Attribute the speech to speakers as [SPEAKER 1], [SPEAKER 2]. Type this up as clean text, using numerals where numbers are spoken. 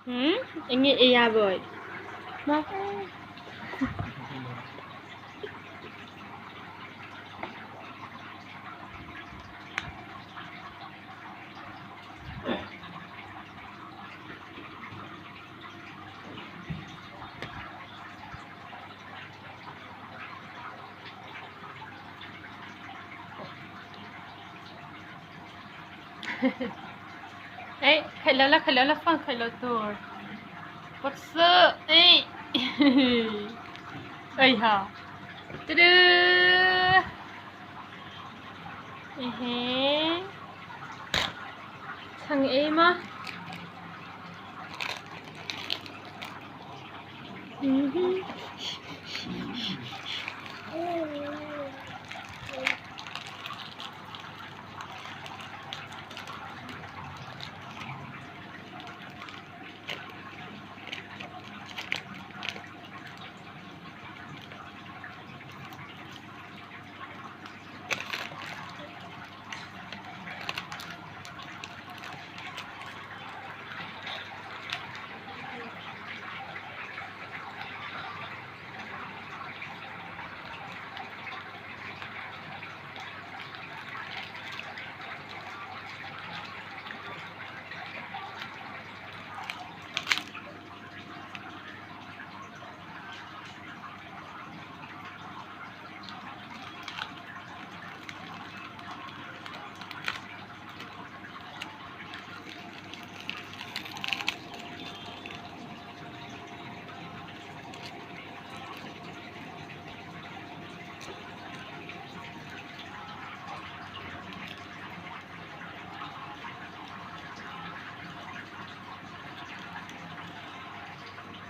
[SPEAKER 1] Ingin iya boy. Mau? Ê, khẩy lỡ là phân khẩy lỡ tour. What's up? Ê. Ây hả? Tư đư. Thằng em á.